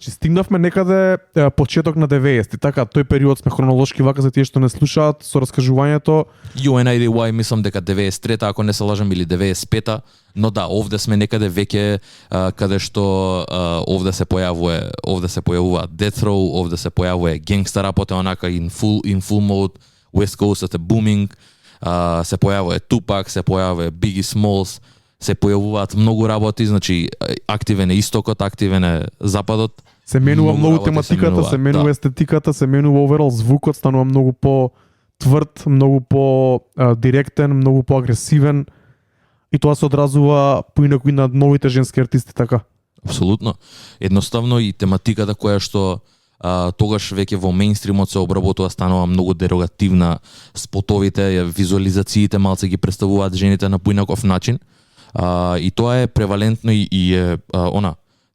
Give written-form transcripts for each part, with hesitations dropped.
Значи стигнавме некаде почеток на 90-ти, така, тој период сме хронолошки вака за тие што не слушаат со раскажувањето. UNIDY мислам дека 93-та, ако не се лажам, или 95-та, но да, овде сме некаде веќе каде што овде се појавува Death Row, овде се појавува Gangsta Rap, онака in full mode, West Coast е booming, се појавува Tupac, се појавува Biggie Smalls, се појавуваат многу работи, значи активен е истокот, активен е западот. Се менува многу тематиката, се менува естетиката, се менува оверал звукот, станува многу по тврд, многу по директен, многу по агресивен и тоа се одразува поинаку и на новите женски артисти, така. Апсолутно. Едноставно и тематиката која што тогаш веќе во мејнстримот се обработува станува многу дерогативна, спотовите, визуализациите малце ги представуваат жените на поинаков начин. И тоа е превалентно и е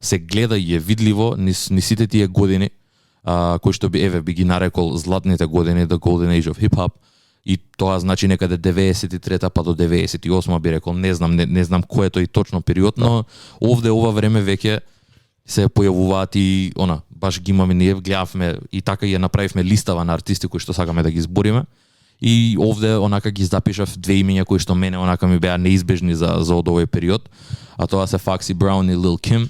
се гледа и е видливо низ сите тие години кои што би ги нарекол златните години, the golden age of hip hop, и тоа значи некаде 93-та па до 98-та би рекол, не знам кој е тој точно период, но овде ова време веќе се појавуваат и баш ги имаме, ние гледавме и така ја направивме листава на артисти кои што сакаме да ги избориме. И овде онака ги запишав две имиња кои што мене онака ми беа неизбежни за од овој период, а тоа се Foxy Brown и Lil Kim.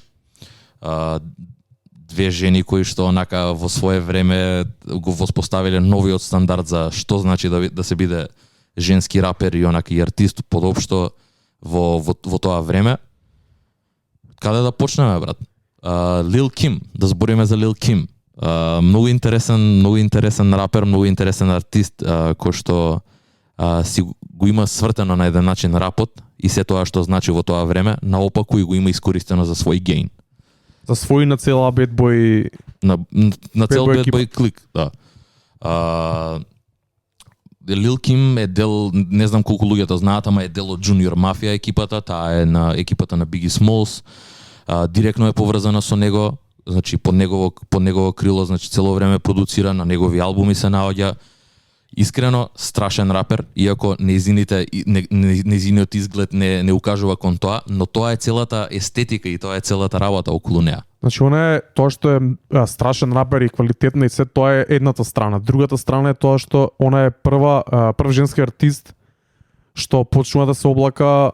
Две жени кои што онака во свое време го воспоставиле новиот стандард за што значи да се биде женски рапер и онака и артист подопшто во тоа време. Каде да почнеме, брат? Lil Kim, да збориме за Lil Kim. Многу интересен рапер, многу интересен артист кој што си го има свртено на еден начин рапот и се тоа што значи во тоа време, наопаку и го има искористено за свој гейн. За свој на цела Bad Boy на цел Bad Boy клик, да. Lil Kim е дел, не знам колку луѓето знаат, ама е дел од Junior Mafia екипата, таа е на екипата на Biggie Smalls. Директно е поврзана со него, значи под негово крило, значи цело време продуцира, на негови албуми се наоѓа. Искрено страшен рапер, иако незиниот изглед не укажува кон тоа, но тоа е целата естетика и тоа е целата работа околу неа. Значи тоа што е страшен рапер и квалитетна и се, тоа е едната страна. Другата страна е тоа што она е прв женски артист што почнува да се облака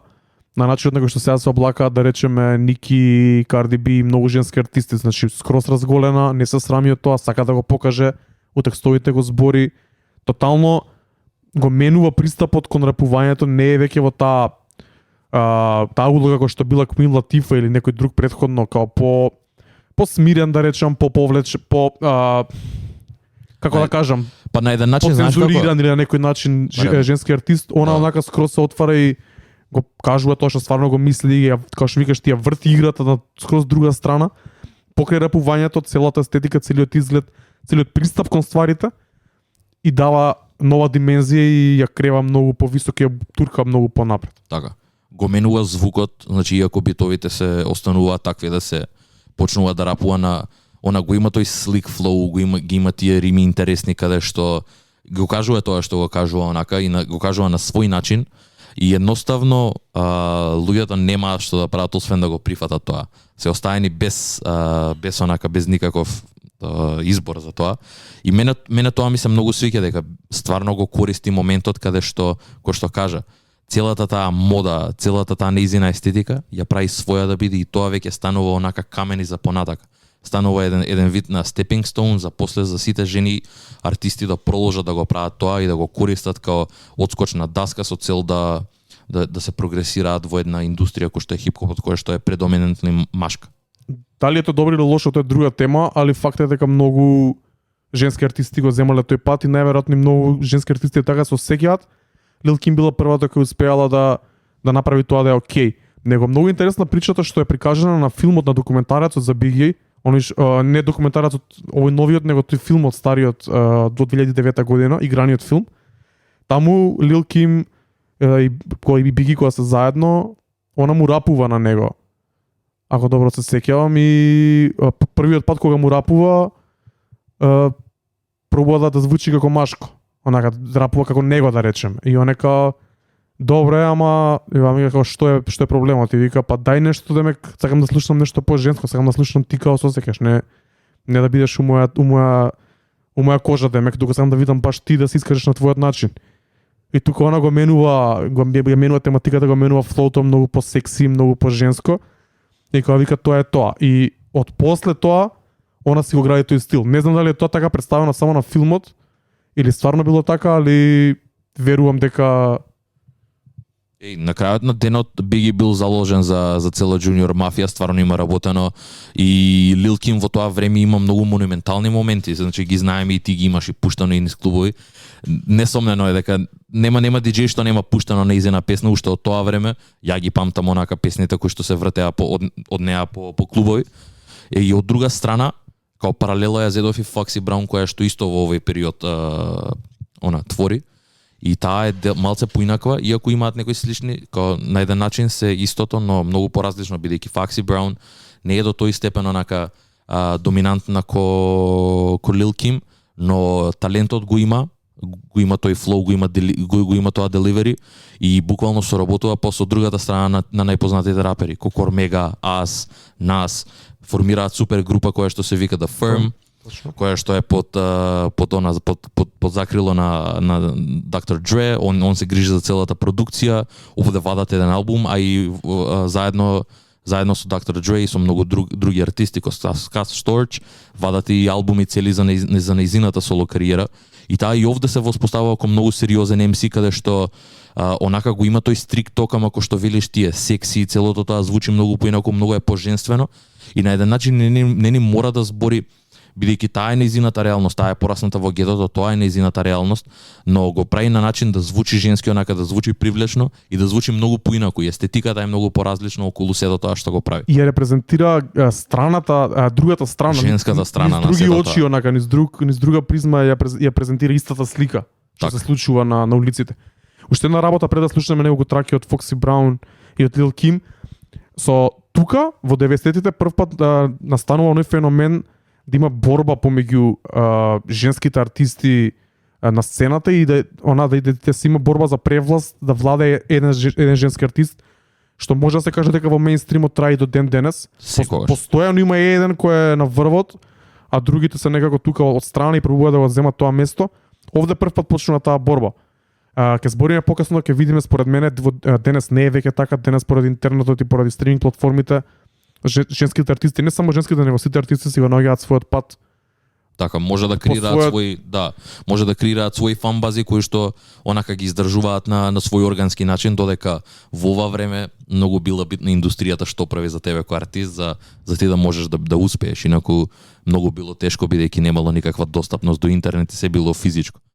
на начинот на кој што сега се облакаат, да речеме, Ники, Cardi B и многу женски артисти, значи скроз разголена, не се срами од тоа, сака да го покаже, у текстовите го збори, тотално го менува пристапот кон рапувањето, не е веќе во таа улога која што била Queen Latifah или некој друг претходно, као по смирен, да речам, како да кажам, па на еден начин знаеш како цензуриран или на некој начин женски артист, онака скроз се отвара и го кажува тоа што стварно го мисли, како што викаш, тие врти играта на скроз друга страна, покрај рапувањето, целата естетика, целиот изглед, целиот пристап кон стварите и дава нова димензија и ја крева многу повисоко, ја турка многу понапред. Така. Го менува звукот, значи иако битовите се остануваат такви да се почнува да рапува на го има тој slick flow, ги има тие рими интересни каде што го кажува тоа што го кажува онака и го кажува на свој начин. И едноставно луѓето нема што да прават освен да го прифатат тоа. Се оставени без никаков избор за тоа. И мене тоа ми се многу свиќа, дека стварно го користи моментот каде што, кој што кажа, целата таа мода, целата таа неизина естетика ја прави своја да биде и тоа веќе станува онака камени за понатака. Станува еден вид на stepping stone за после за сите жени артисти да продолжат да го прават тоа и да го користат као одскочна даска со цел да се прогресираат во една индустрија која што е хип-хопот, која што е предоминентно машка. Дали е тоа добро или лошо, тоа е друга тема, али факт е дека многу женски артисти го земале тој пат и најверојатно многу женски артисти така се осеќаат. Lil Kim била првата која успеала да направи тоа да е окей. Него многу интересна причата што е прикажана на филмот, на документарецот за Biggie. Не документарецот овој новиот, него тој филмот стариот до 2009 година, играниот филм. Таму Lil Kim и Biggie кога се заедно, она му рапува на него. Ако добро се сеќавам, и првиот пат кога му рапува пробува да звучи како машко. Онака рапува како него, да речем. И он нека добре, ама вика што е проблемот? И вика па дај нешто, демек сакам да слушам нешто по-женско, сакам да слушам ти како се осеќаш, Не да бидеш у моја кожа, демек, тука сакам да видам баш ти да се искажеш на твојот начин. И тука она го менува тематиката, го менува флоуто многу по-секси, многу по-женско. И кога вика тоа е тоа. И од после тоа, она си го гради тој стил. Не знам дали е тоа така представено само на филмот, или стварно било така, али верувам дека... На крајот на денот Биги бил заложен за цела Junior мафија, стварно има работено и Lil Kim во тоа време има многу монументални моменти, значи ги знаеме и ти ги имаш и пуштано и низ клубови. Несомнено е дека нема диџеј што нема пуштано неизина песна уште од тоа време. Ја ги памтам онака песните кои што се вртеа од неа по клубови. И од друга страна, као паралела ја зедов и Foxy Brown, која што исто во овој период твори. И таа е малце поинаква, иако имаат некои слични, као на еден начин се истото, но многу поразлично, бидејќи Foxy Brown не е до тој степен онака доминантна ко Lil Kim, но талентот го има тој флоу, го има тоа деливери и буквално соработува со другата страна на најпознатите рапери, ко Кормега, Аз, Нас, формираат супер група која што се вика The Firm, која што е под закрило на Dr. Dre, он се грижи за целата продукција, овде вадат еден албум, а и заедно со Dr. Dre и со многу други артисти, како Scott Storch, вадат и албуми цели за неизината соло кариера. И таа и овде се воспоставува како многу сериозен MC, каде што онака го има тој стрик ток, ама кој што велиш ти е секси, целото тоа звучи многу поинаку, многу е поженствено и на еден начин не ни мора да збори, бидејќи таа е неизината реалност, таа е порасната во гетото, тоа е неизината реалност, но го прави на начин да звучи женски, онака да звучи привлечно и да звучи многу поинаку. И естетиката е многу поразлична околу сето тоа што го прави. И ја репрезентира другата страна, женската страна на други сето очи, тоа. онака низ друга призма ја презентира истата слика што се случува на улиците. Уште една работа пред да слушнеме неговото траки од Foxy Brown и од Lil Kim, со тука во 90-тите првпат настанува оној феномен да има борба помеѓу женските артисти на сцената и да се има борба за превласт, да владее еден женски артист, што може да се каже дека во мејнстримот трае до ден денес. Постојано има еден кој е на врвот, а другите се некако тука од страна и пробуваат да го земат тоа место. Овде првпат почнува таа борба. Ке збориме покасно, ќе видиме, според мене денес не е веќе така, денес поради интернетот и поради стриминг платформите женските артисти, не само женските, него сите артисти си го наоѓаат својот пат. Така, може да креираат може да креираат свои фан бази кои што онака ги издржуваат на свој органски начин, додека во ова време многу била битна индустријата што прави за тебе кој артист за ти да можеш да успееш, инаку многу било тешко бидејќи немало никаква достапност до интернет и се било физичко.